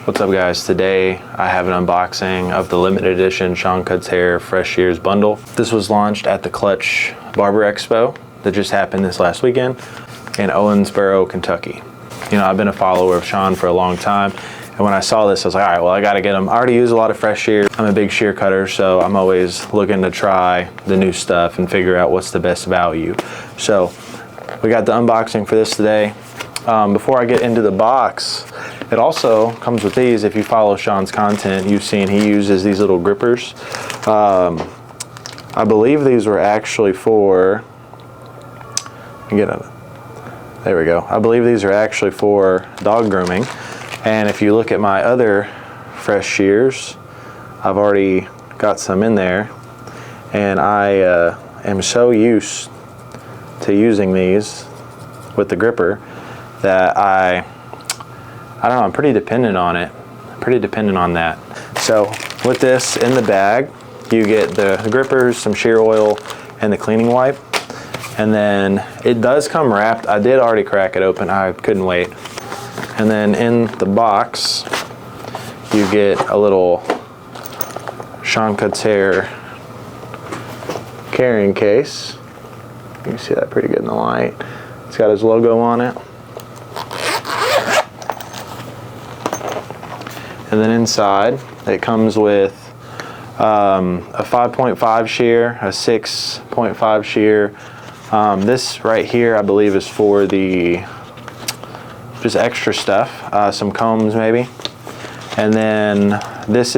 What's up guys, today I have an unboxing of the limited edition Seancutshair Fresh Shears bundle. This was launched at the Clutch Barber Expo that just happened this last weekend in Owensboro, Kentucky. You know, I've been a follower of Sean for a long time, and when I saw this I was like, all right, well I gotta get them. I already use a lot of fresh shears. I'm a big shear cutter, so I'm always looking to try the new stuff and figure out what's the best value. So we got the unboxing for this today. Before I get into the box, it also comes with these. If you follow Sean's content, you've seen he uses these little grippers. I believe these were actually for, there we go. I believe these are actually for dog grooming. And if you look at my other fresh shears, I've already got some in there. And I am so used to using these with the gripper that I don't know, I'm pretty dependent on it. Pretty dependent on that. So with this in the bag, you get the grippers, some shear oil, and the cleaning wipe. And then it does come wrapped. I did already crack it open. I couldn't wait. And then in the box, you get a little Seancutshair carrying case. You can see that pretty good in the light. It's got his logo on it. And then inside, it comes with a 5.5 shear, a 6.5 shear. This right here, I believe, is for the just extra stuff, some combs maybe. And then this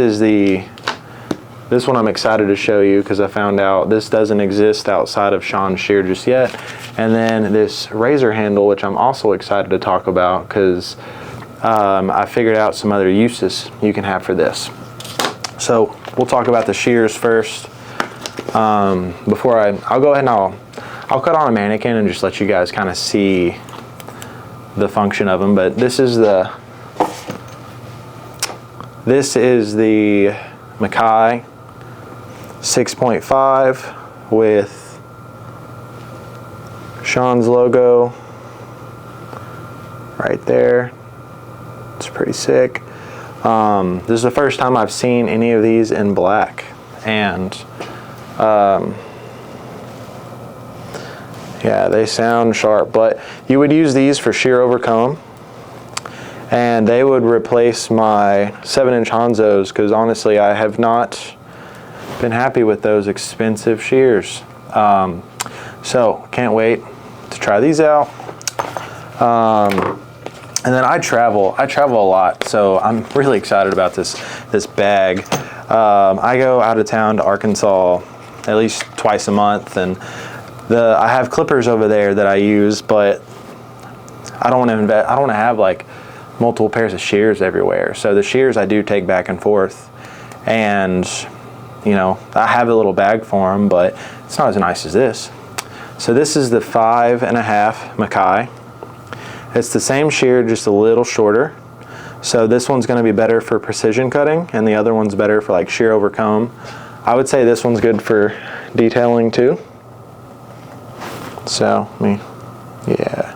one I'm excited to show you because I found out this doesn't exist outside of Sean's shear just yet. And then this razor handle, which I'm also excited to talk about because I figured out some other uses you can have for this. So we'll talk about the shears first. I'll go ahead and I'll cut on a mannequin and just let you guys kind of see the function of them. But this is the Mackay 6.5 with Sean's logo right there. It's pretty sick. This is the first time I've seen any of these in black, and yeah, they sound sharp. But you would use these for shear over comb, and they would replace my 7-inch Hanzos because honestly I have not been happy with those expensive shears. So can't wait to try these out. And then I travel a lot, so I'm really excited about this bag. I go out of town to Arkansas at least twice a month, and I have clippers over there that I use, but I don't want to have like multiple pairs of shears everywhere. So the shears I do take back and forth, and you know, I have a little bag for them, but it's not as nice as this. So this is the 5.5 Mackay. It's the same shear, just a little shorter. So this one's going to be better for precision cutting, and the other one's better for like shear over comb. I would say this one's good for detailing too. So, yeah.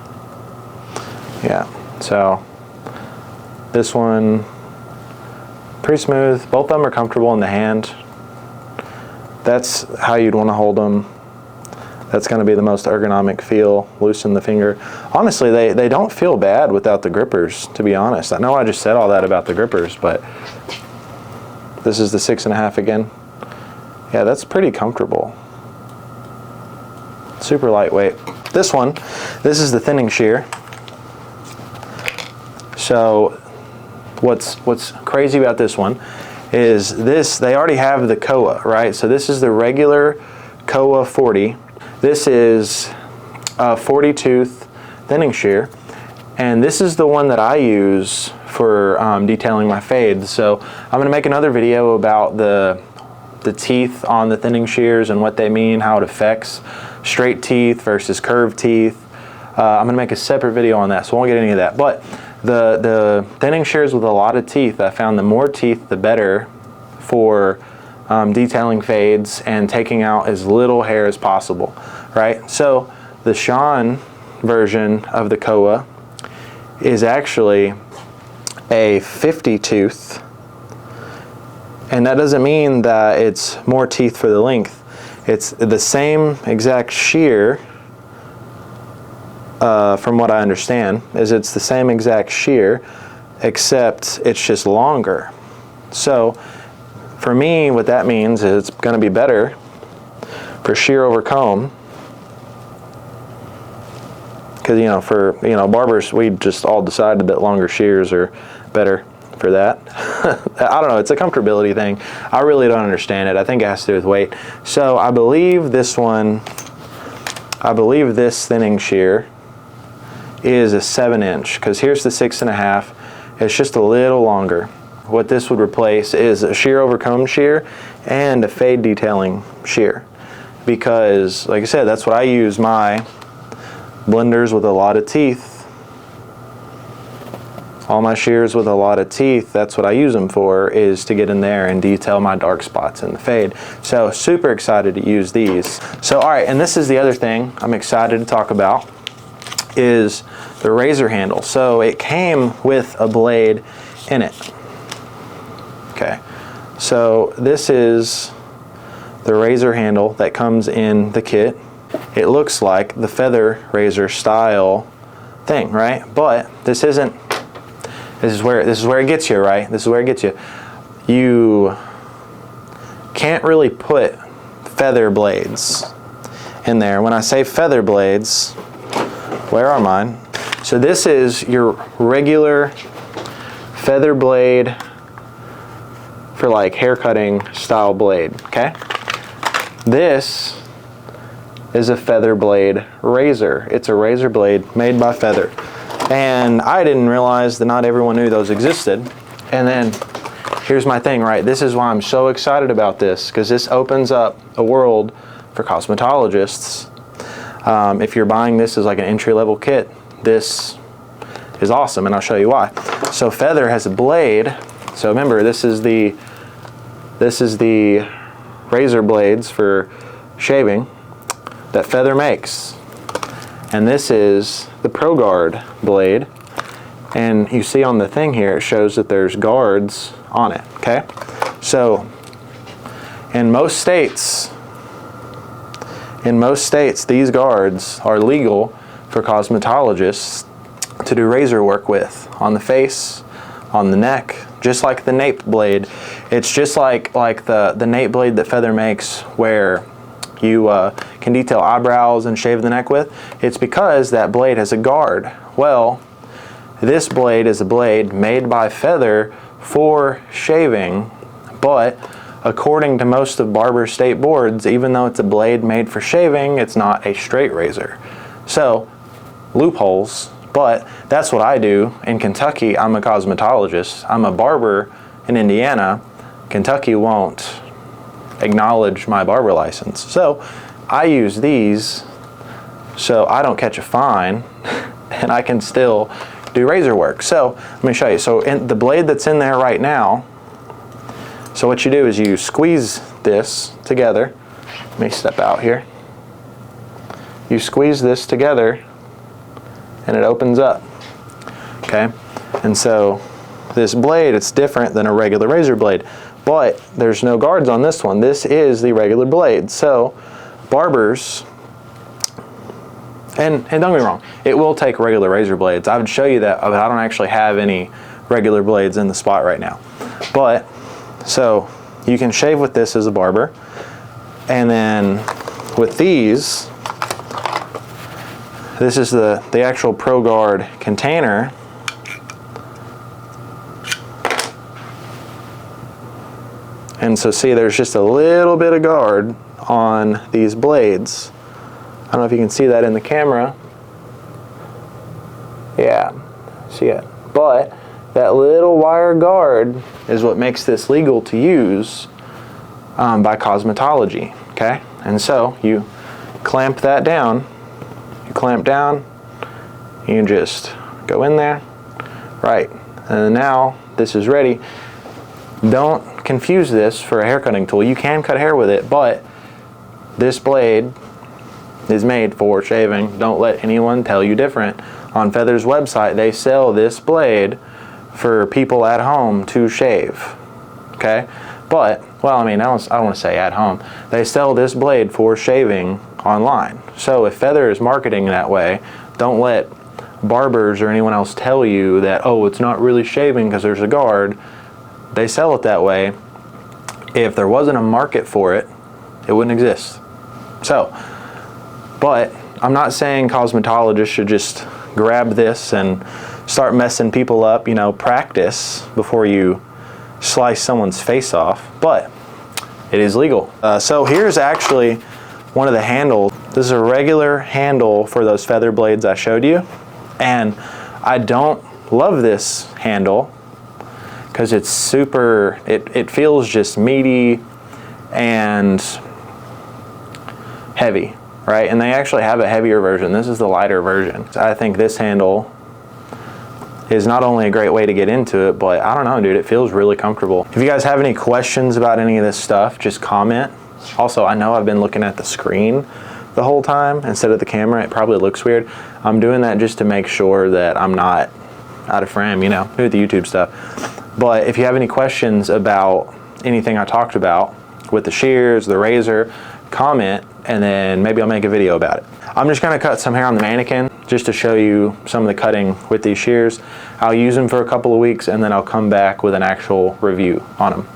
So this one, pretty smooth. Both of them are comfortable in the hand. That's how you'd want to hold them. That's going to be the most ergonomic feel. Loosen the finger. Honestly, they don't feel bad without the grippers, to be honest. I know I just said all that about the grippers, but this is the 6.5 again. Yeah, that's pretty comfortable. Super lightweight. This is the thinning shear. So what's crazy about this one is they already have the Koa, right? So this is the regular Koa 40. This is a 40 tooth thinning shear, and this is the one that I use for detailing my fades. So I'm going to make another video about the teeth on the thinning shears and what they mean, how it affects straight teeth versus curved teeth. I'm going to make a separate video on that, so I won't get any of that. But the thinning shears with a lot of teeth, I found the more teeth the better for detailing fades and taking out as little hair as possible, right? So the Sean version of the Koa is actually a 50 tooth, and that doesn't mean that it's more teeth for the length. It's the same exact shear, from what I understand, it's the same exact shear, except it's just longer. So for me, what that means is it's going to be better for shear over comb, because for barbers, we just all decided that longer shears are better for that. I don't know, it's a comfortability thing. I really don't understand it. I think it has to do with weight. So I believe this thinning shear is a 7-inch, because here's the 6.5. It's just a little longer. What this would replace is a shear over comb shear and a fade detailing shear, because like I said, that's what I use my blenders with a lot of teeth. All my shears with a lot of teeth, that's what I use them for, is to get in there and detail my dark spots in the fade. So super excited to use these. So all right, and this is the other thing I'm excited to talk about, is the razor handle. So it came with a blade in it. Okay, so this is the razor handle that comes in the kit. It looks like the feather razor style thing, right? But this isn't. This is where it gets you, right? This is where it gets you. You can't really put feather blades in there. When I say feather blades, where are mine? So this is your regular feather blade for like hair cutting style blade, okay? This is a feather blade razor. It's a razor blade made by Feather. And I didn't realize that not everyone knew those existed. And then here's my thing, right? This is why I'm so excited about this, because this opens up a world for cosmetologists. If you're buying this as like an entry-level kit, this is awesome, and I'll show you why. So Feather has a blade. So remember, this is the razor blades for shaving that Feather makes. And this is the Pro Guard blade. And you see on the thing here, it shows that there's guards on it, okay? So in most states, these guards are legal for cosmetologists to do razor work with on the face, on the neck, just like the nape blade. It's just like the nape blade that Feather makes, where you can detail eyebrows and shave the neck with. It's because that blade has a guard. Well, this blade is a blade made by Feather for shaving, but according to most of barber state boards, even though it's a blade made for shaving, it's not a straight razor. So, loopholes, but that's what I do. In Kentucky, I'm a cosmetologist. I'm a barber in Indiana. Kentucky won't acknowledge my barber license. So I use these so I don't catch a fine and I can still do razor work. So let me show you. So in the blade that's in there right now, so what you do is you squeeze this together. Let me step out here. You squeeze this together and it opens up. Okay? And so this blade, it's different than a regular razor blade. But there's no guards on this one. This is the regular blade. So barbers, and don't get me wrong, it will take regular razor blades. I would show you that, but I don't actually have any regular blades in the spot right now. But, so you can shave with this as a barber. And then with these, this is the actual Pro Guard container. And so see, there's just a little bit of guard on these blades. I don't know if you can see that in the camera. Yeah, see it. But that little wire guard is what makes this legal to use by cosmetology, okay? And so you clamp that down. You clamp down, you can just go in there, right? And now this is ready. Don't confuse this for a hair cutting tool. You can cut hair with it, but this blade is made for shaving. Don't let anyone tell you different. On Feather's website, they sell this blade for people at home to shave, okay? But, well, I mean, I don't want to say at home. They sell this blade for shaving online. So if Feather is marketing that way, don't let barbers or anyone else tell you that, oh, it's not really shaving because there's a guard. They sell it that way. If there wasn't a market for it, it wouldn't exist. So, but I'm not saying cosmetologists should just grab this and start messing people up. You know, practice before you slice someone's face off, but it is legal. So here's actually one of the handles. This is a regular handle for those feather blades I showed you, and I don't love this handle because it's super, it feels just meaty and heavy, right? And they actually have a heavier version. This is the lighter version. I think this handle is not only a great way to get into it, but I don't know, dude, it feels really comfortable. If you guys have any questions about any of this stuff, just comment. Also, I know I've been looking at the screen the whole time instead of the camera. It probably looks weird. I'm doing that just to make sure that I'm not out of frame, you know, do the YouTube stuff. But if you have any questions about anything I talked about with the shears, the razor, comment, and then maybe I'll make a video about it. I'm just gonna cut some hair on the mannequin just to show you some of the cutting with these shears. I'll use them for a couple of weeks and then I'll come back with an actual review on them.